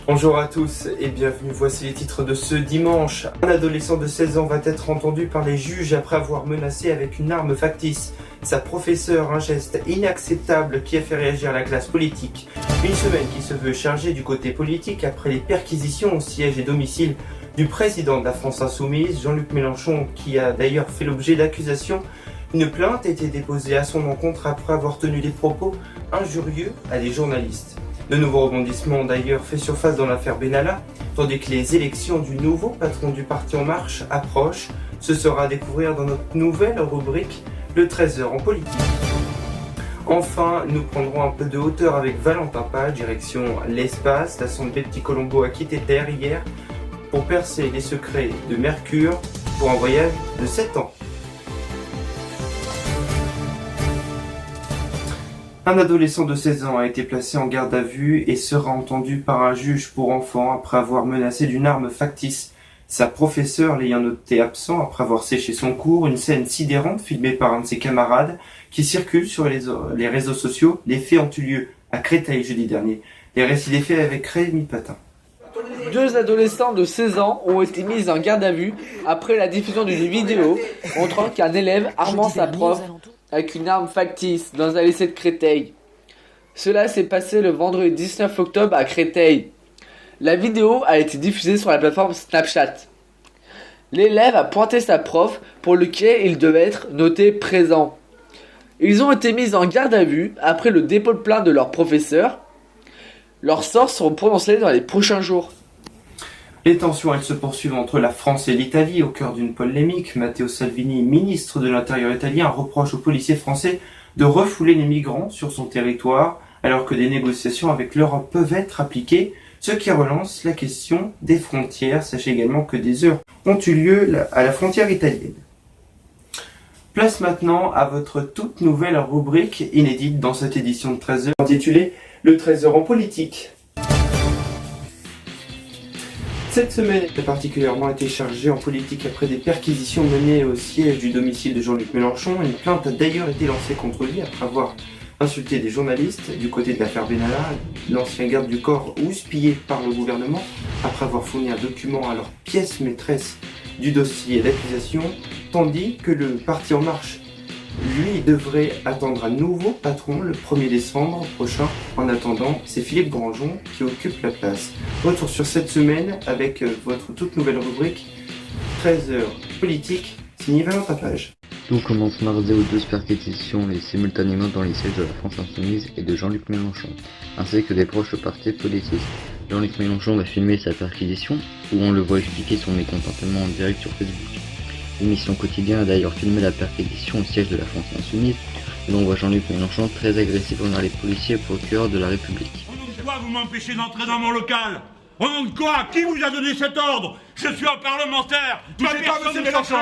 Bonjour à tous et bienvenue, voici les titres de ce dimanche. Un adolescent de 16 ans va être entendu par les juges après avoir menacé avec une arme factice sa professeure, un geste inacceptable qui a fait réagir la classe politique. Une semaine qui se veut chargée du côté politique après les perquisitions au siège et domicile du président de la France Insoumise, Jean-Luc Mélenchon, qui a d'ailleurs fait l'objet d'accusations. Une plainte a été déposée à son encontre après avoir tenu des propos injurieux à des journalistes. De nouveaux rebondissements ont d'ailleurs fait surface dans l'affaire Benalla, tandis que les élections du nouveau patron du parti En Marche approchent. Ce sera à découvrir dans notre nouvelle rubrique Le 13h en politique. Enfin, nous prendrons un peu de hauteur avec Valentin Page, direction l'espace. La sonde Petit Colombo a quitté Terre hier pour percer les secrets de Mercure pour un voyage de 7 ans. Un adolescent de 16 ans a été placé en garde à vue et sera entendu par un juge pour enfants après avoir menacé d'une arme factice sa professeure, l'ayant noté absent après avoir séché son cours. Une scène sidérante filmée par un de ses camarades qui circule sur les réseaux sociaux. Les faits ont eu lieu à Créteil jeudi dernier. Les récits des faits avec Rémi Patin. Deux adolescents de 16 ans ont été mis en garde à vue après la diffusion d'une vidéo montrant qu'un élève armant sa prof avec une arme factice dans un lycée de Créteil. Cela s'est passé le vendredi 19 octobre à Créteil. La vidéo a été diffusée sur la plateforme Snapchat. L'élève a pointé sa prof pour lequel il devait être noté présent. Ils ont été mis en garde à vue après le dépôt de plainte de leur professeur. Leurs sorts seront prononcés dans les prochains jours. Les tensions, elles se poursuivent entre la France et l'Italie au cœur d'une polémique. Matteo Salvini, ministre de l'Intérieur italien, reproche aux policiers français de refouler les migrants sur son territoire alors que des négociations avec l'Europe peuvent être appliquées, ce qui relance la question des frontières. Sachez également que des heurts ont eu lieu à la frontière italienne. Place maintenant à votre toute nouvelle rubrique inédite dans cette édition de 13h intitulée Le 13h en politique. Cette semaine a particulièrement été chargée en politique après des perquisitions menées au siège du domicile de Jean-Luc Mélenchon. Une plainte a d'ailleurs été lancée contre lui après avoir insulté des journalistes. Du côté de l'affaire Benalla, l'ancien garde du corps houspillé par le gouvernement après avoir fourni un document à leur pièce maîtresse du dossier d'accusation, tandis que le parti En Marche, lui, devrait attendre un nouveau patron le 1er décembre prochain. En attendant, c'est Philippe Grandjean qui occupe la place. Retour sur cette semaine avec votre toute nouvelle rubrique 13h politique, signée Valentin Page. Tout commence mardi où 12 perquisitions et simultanément dans les sièges de la France Insoumise et de Jean-Luc Mélenchon, ainsi que des proches partis politiques. Jean-Luc Mélenchon va filmer sa perquisition, où on le voit expliquer son mécontentement en direct sur Facebook. L'émission Quotidien a d'ailleurs filmé la perquisition au siège de la France Insoumise, où l'on voit Jean-Luc Mélenchon très agressif envers les policiers et procureurs de la République. Au nom de quoi vous m'empêchez d'entrer dans mon local? Au nom de quoi? Qui vous a donné cet ordre? Je suis un parlementaire. Touchez pas, monsieur Mélenchon.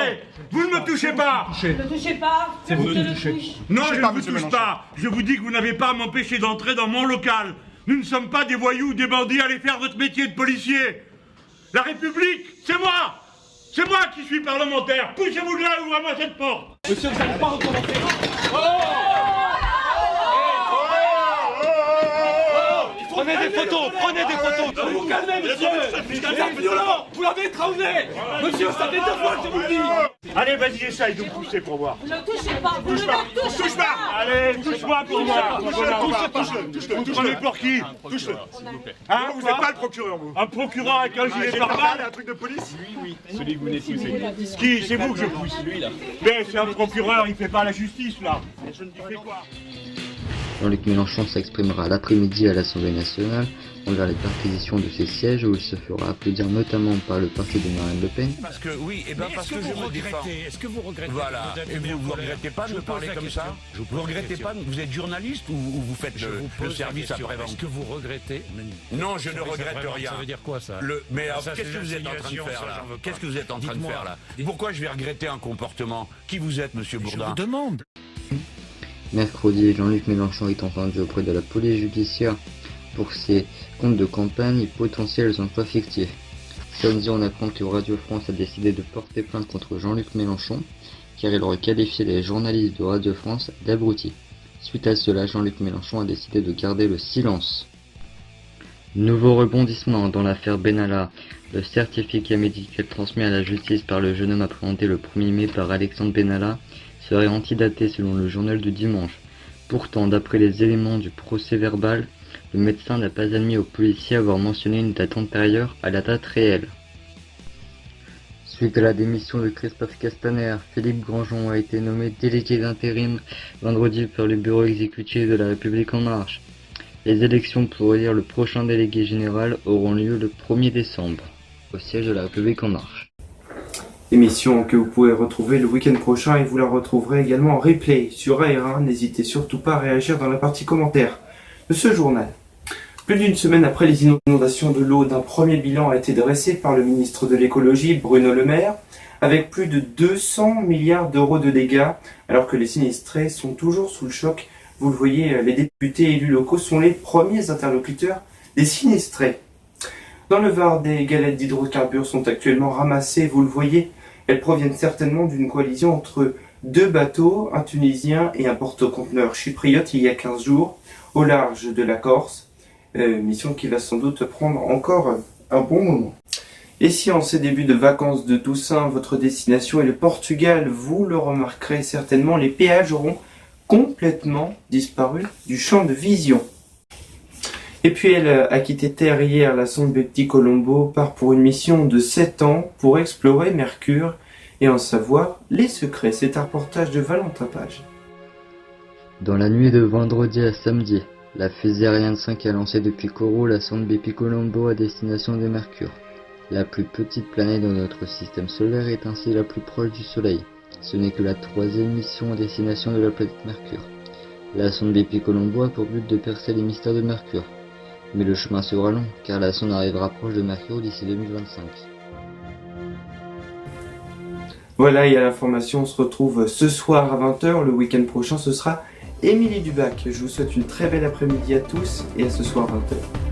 Vous ne me touchez pas. Ne Ne touchez pas. C'est vous qui touchez. Non, Touchez je pas, ne vous monsieur touche Mélenchon. pas. Je vous dis que vous n'avez pas à m'empêcher d'entrer dans mon local. Nous ne sommes pas des voyous ou des bandits. Allez faire votre métier de policier. La République, c'est moi. C'est moi qui suis parlementaire. Poussez-vous de là, ouvrez-moi cette porte. Monsieur, vous n'allez pas recommencer. Prenez des photos, prenez des photos. Vous calmez, monsieur. Vous êtes violent. Vous l'avez étranglé. Monsieur, ça fait 2 fois que je vous le dis. Allez, vas-y, essaye de me pousser pour voir. Ne touchez pas. Vous ne Touche pas. le touchez Touche pas. Allez, touche-moi pour voir. Vous me prenez pour qui? Touche-le. Hein, Vous quoi? n'êtes pas le procureur, vous. Un procureur avec un gilet J'ai pare-balles? un truc de police. Celui que vous venez de pousser. Qui? C'est vous que je pousse. Mais c'est un procureur, il fait pas la justice là. Je ne fais quoi? Jean-Luc Mélenchon s'exprimera l'après-midi à l'Assemblée nationale envers les perquisitions de ses sièges où il se fera applaudir notamment par le parti de Marine Le Pen. Parce que oui, et ben parce que je me défends. Est-ce que vous regrettez? Voilà. Et vous regrettez pas de me parler comme ça? Vous regrettez pas? Vous êtes journaliste ou vous faites le service après-vente? Est-ce que vous regrettez? Non, je ne regrette rien. Ça veut dire quoi ça? Mais alors, Ça, qu'est-ce c'est que vous êtes en train de l'insinuation, faire ça, là? j'en veux pas. Qu'est-ce que vous êtes en train de Dites-moi. faire là? Pourquoi je vais regretter un comportement? Qui vous êtes, monsieur Je Bourdin? vous demande. Mercredi, Jean-Luc Mélenchon est entendu auprès de la police judiciaire pour ses comptes de campagne et potentiels emplois fictifs. Samedi, on apprend que Radio France a décidé de porter plainte contre Jean-Luc Mélenchon, car il aurait qualifié les journalistes de Radio France d'abrutis. Suite à cela, Jean-Luc Mélenchon a décidé de garder le silence. Nouveau rebondissement dans l'affaire Benalla. Le certificat médical transmis à la justice par le jeune homme appréhendé le 1er mai par Alexandre Benalla serait antidaté selon le journal du dimanche. Pourtant, d'après les éléments du procès verbal, le médecin n'a pas admis aux policiers avoir mentionné une date antérieure à la date réelle. Suite à la démission de Christophe Castaner, Philippe Grandjean a été nommé délégué d'intérim vendredi par le bureau exécutif de La République En Marche. Les élections pour élire le prochain délégué général auront lieu le 1er décembre, au siège de La République En Marche. Émission que vous pouvez retrouver le week-end prochain et vous la retrouverez également en replay sur AR1. N'hésitez surtout pas à réagir dans la partie commentaire de ce journal. Plus d'une semaine après les inondations de l'eau, d'un premier bilan a été dressé par le ministre de l'écologie, Bruno Le Maire, avec plus de 200 milliards d'euros de dégâts, alors que les sinistrés sont toujours sous le choc. Vous le voyez, les députés et élus locaux sont les premiers interlocuteurs des sinistrés. Dans le Var, des galettes d'hydrocarbures sont actuellement ramassées, vous le voyez, elles proviennent certainement d'une coalition entre deux bateaux, un tunisien et un porte-conteneur chypriote il y a 15 jours, au large de la Corse. Mission qui va sans doute prendre encore un bon moment. Et si en ces débuts de vacances de Toussaint, votre destination est le Portugal, vous le remarquerez certainement, les péages auront complètement disparu du champ de vision. Et puis elle a quitté Terre hier, la sonde Bepi Colombo part pour une mission de 7 ans pour explorer Mercure et en savoir les secrets. C'est un reportage de Valentin Page. Dans la nuit de vendredi à samedi, la fusée Ariane 5 a lancé depuis Kourou la sonde Bepi Colombo à destination de Mercure. La plus petite planète de notre système solaire est ainsi la plus proche du Soleil. Ce n'est que la 3e mission à destination de la planète Mercure. La sonde Bepi Colombo a pour but de percer les mystères de Mercure. Mais le chemin sera long, car la sonde arrivera proche de Mercure d'ici 2025. Voilà, et à l'information, on se retrouve ce soir à 20h. Le week-end prochain, ce sera Émilie Dubac. Je vous souhaite une très belle après-midi à tous et à ce soir 20h.